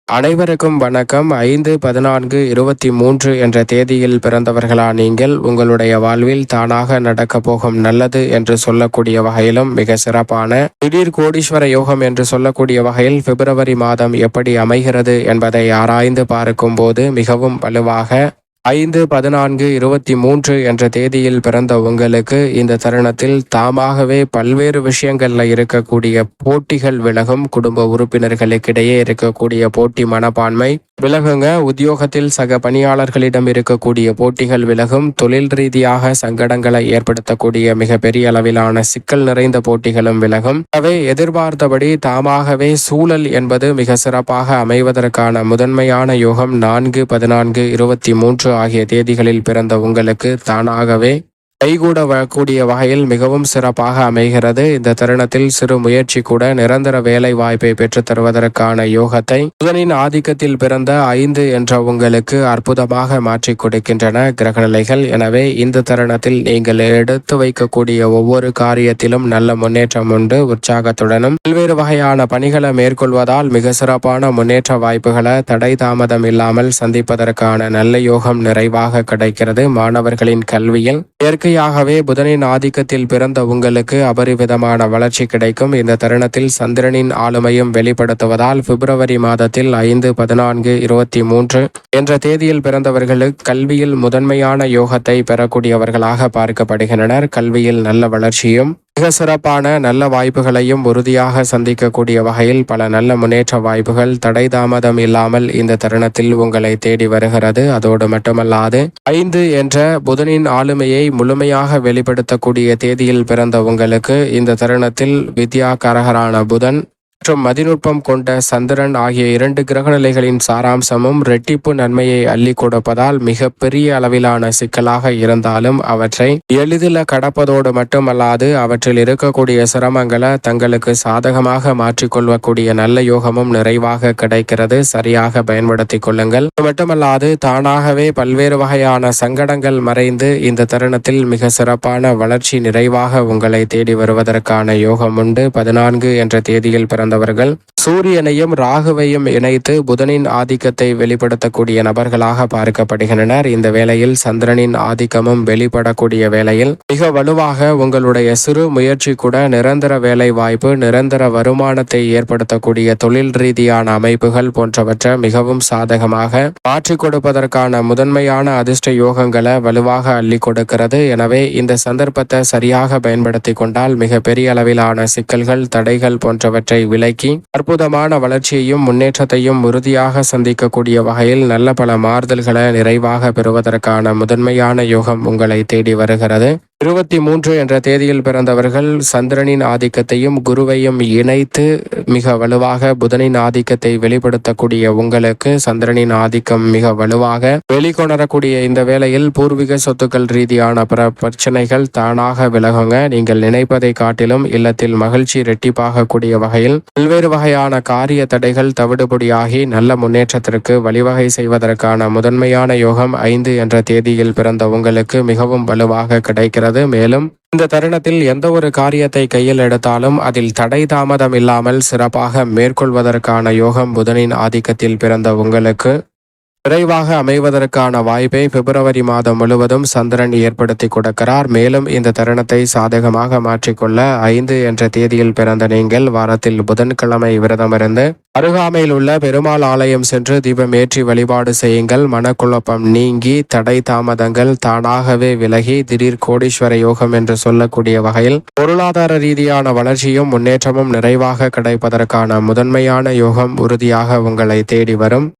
அனைவருக்கும் வணக்கம். 5-14-23 என்ற தேதியில் பிறந்தவர்களா நீங்கள் உங்களுடைய வாழ்வில் தானாக நடக்க போகும் நல்லது என்று சொல்லக்கூடிய வகையிலும் மிக சிறப்பான திடீர் கோடீஸ்வர யோகம் என்று சொல்லக்கூடிய வகையில் பிப்ரவரி மாதம் எப்படி அமைகிறது என்பதை ஆராய்ந்து பார்க்கும் போது மிகவும் வலுவாக 5-14-23 என்ற தேதியில் பிறந்த உங்களுக்கு இந்த தருணத்தில் தாமாகவே பல்வேறு விஷயங்கள்ல இருக்கக்கூடிய போட்டிகள் விலகும். குடும்ப உறுப்பினர்களுக்கிடையே இருக்கக்கூடிய போட்டி மனப்பான்மை விலகுங்க. உத்தியோகத்தில் சக பணியாளர்களிடம் இருக்கக்கூடிய போட்டிகள் விலகும். தொழில் ரீதியாக சங்கடங்களை ஏற்படுத்தக்கூடிய மிகப்பெரிய அளவிலான சிக்கல் நிறைந்த போட்டிகளும் விலகும். அவை எதிர்பார்த்தபடி தாமாகவே சூழல் என்பது மிக சிறப்பாக அமைவதற்கான முதன்மையான யோகம் 4-14-23 ஆகிய தேதிகளில் பிறந்த உங்களுக்கு தானாகவே கைகூட வரக்கூடிய வகையில் மிகவும் சிறப்பாக அமைகிறது. இந்த தருணத்தில் சிறு முயற்சி கூட நிரந்தர வேலை வாய்ப்பை பெற்றுத் தருவதற்கான யோகத்தை புதனின் ஆதிக்கத்தில் பிறந்த 5 என்ற உங்களுக்கு அற்புதமாக மாற்றி கொடுக்கின்றன கிரகநிலைகள். எனவே இந்த தருணத்தில் நீங்கள் எடுத்து வைக்கக்கூடிய ஒவ்வொரு காரியத்திலும் நல்ல முன்னேற்றம் உண்டு. உற்சாகத்துடனும் பல்வேறு வகையான பணிகளை மேற்கொள்வதால் மிக சிறப்பான முன்னேற்ற வாய்ப்புகளை தடை தாமதம் இல்லாமல் சந்திப்பதற்கான நல்ல யோகம் நிறைவாக கிடைக்கிறது. மாணவர்களின் கல்வியில் இயற்கையாகவே புதனின் ஆதிக்கத்தில் பிறந்த உங்களுக்கு அபரிவிதமான வளர்ச்சி கிடைக்கும். இந்த தருணத்தில் சந்திரனின் ஆளுமையும் வெளிப்படுத்துவதால் பிப்ரவரி மாதத்தில் 5-14-23 என்ற தேதியில் பிறந்தவர்களுக்கு கல்வியில் முதன்மையான யோகத்தை பெறக்கூடியவர்களாக பார்க்கப்படுகின்றனர். கல்வியில் நல்ல வளர்ச்சியும் மிக சிறப்பான நல்ல வாய்ப்புகளையும் உறுதியாக சந்திக்கக்கூடிய வகையில் பல நல்ல முன்னேற்ற வாய்ப்புகள் தடை தாமதம் இல்லாமல் இந்த தருணத்தில் உங்களை தேடி வருகிறது. அதோடு மட்டுமல்லாது 5 என்ற புதனின் ஆளுமையை முழுமையாக வெளிப்படுத்தக்கூடிய தேதியில் பிறந்த உங்களுக்கு இந்த தருணத்தில் வித்யாகாரகரான புதன் மற்றும் மதிநுட்பம் கொண்ட சந்திரன் ஆகிய 2 கிரகநிலைகளின் சாராம்சமும் ரெட்டிப்பு நன்மையை அள்ளி கொடுப்பதால் மிக பெரிய அளவிலான சிக்கலாக இருந்தாலும் அவற்றை எளிதில் கடப்பதோடு மட்டுமல்லாது அவற்றில் இருக்கக்கூடிய சிரமங்களை தங்களுக்கு சாதகமாக மாற்றிக்கொள்ளக்கூடிய நல்ல யோகமும் நிறைவாக கிடைக்கிறது. சரியாக பயன்படுத்திக் கொள்ளுங்கள். மட்டுமல்லாது தானாகவே பல்வேறு வகையான சங்கடங்கள் மறைந்து இந்த தருணத்தில் மிக சிறப்பான வளர்ச்சி நிறைவாக உங்களை தேடி வருவதற்கான யோகம் உண்டு. 14 என்ற தேதியில் பிறந்தவர்கள் சூரியனையும் ராகுவையும் இணைத்து புதனின் ஆதிக்கத்தை வெளிப்படுத்தக்கூடிய நபர்களாக பார்க்கப்படுகின்றனர். இந்த வேளையில் சந்திரனின் ஆதிக்கமும் வெளிப்படக்கூடிய வேளையில் மிக வலுவாக உங்களுடைய சிறு முயற்சி கூட நிரந்தர வேலை வாய்ப்பு, நிரந்தர வருமானத்தை ஏற்படுத்தக்கூடிய தொழில் ரீதியான அமைப்புகள் போன்றவற்றை மிகவும் சாதகமாக மாற்றிக் கொடுப்பதற்கான முதன்மையான அதிர்ஷ்ட யோகங்களை வலுவாக அள்ளி கொடுக்கிறது. எனவே இந்த சந்தர்ப்பத்தை சரியாக பயன்படுத்தி கொண்டால் மிக பெரிய அளவிலான சிக்கல்கள், தடைகள் போன்றவற்றை விலக்கி அற்புதமான வளர்ச்சியையும் முன்னேற்றத்தையும் உறுதியாக சந்திக்கக்கூடிய வகையில் நல்ல பல மாறுதல்களை நிறைவாக பெறுவதற்கான முதன்மையான யோகம் உங்களை தேடி வருகிறது. 23 என்ற தேதியில் பிறந்தவர்கள் சந்திரனின் ஆதிக்கத்தையும் குருவையும் இணைத்து மிக வலுவாக புதனின் ஆதிக்கத்தை வெளிப்படுத்தக்கூடிய உங்களுக்கு சந்திரனின் ஆதிக்கம் மிக வலுவாக வெளிக்கொணரக்கூடிய இந்த வேளையில் பூர்வீக சொத்துக்கள் ரீதியான பிரச்சனைகள் தானாக விலகுங்க. நீங்கள் நினைப்பதை காட்டிலும் இல்லத்தில் மகிழ்ச்சி இரட்டிப்பாக கூடிய வகையில் பல்வேறு வகையான காரிய தடைகள் தவிடுபடியாகி நல்ல முன்னேற்றத்திற்கு வழிவகை செய்வதற்கான முதன்மையான யோகம் 5 என்ற தேதியில் பிறந்த உங்களுக்கு மிகவும் வலுவாக கிடைக்கிறது. மேலும் இந்த தருணத்தில் எந்த ஒரு காரியத்தை கையில் எடுத்தாலும் அதில் தடை தாமதம் இல்லாமல் சிறப்பாக மேற்கொள்வதற்கான யோகம் புதனின் ஆதிக்கத்தில் பிறந்த உங்களுக்கு விரைவாக அமைவதற்கான வாய்ப்பை பிப்ரவரி மாதம் முழுவதும் சந்திரன் ஏற்படுத்தி கொடுக்கிறார். மேலும் இந்த தருணத்தை சாதகமாக மாற்றிக்கொள்ள 5 என்ற தேதியில் பிறந்த நீங்கள் வாரத்தில் புதன்கிழமை விரதமிருந்து அருகாமையில் உள்ள பெருமாள் ஆலயம் சென்று தீபம் ஏற்றி வழிபாடு செய்யுங்கள். மனக்குழப்பம் நீங்கி தடை தாமதங்கள் தானாகவே விலகி திடீர் கோடீஸ்வர யோகம் என்று சொல்லக்கூடிய வகையில் பொருளாதார ரீதியான வளர்ச்சியும் முன்னேற்றமும் நிறைவாக கிடைப்பதற்கான முதன்மையான யோகம் உறுதியாக உங்களை தேடி வரும்.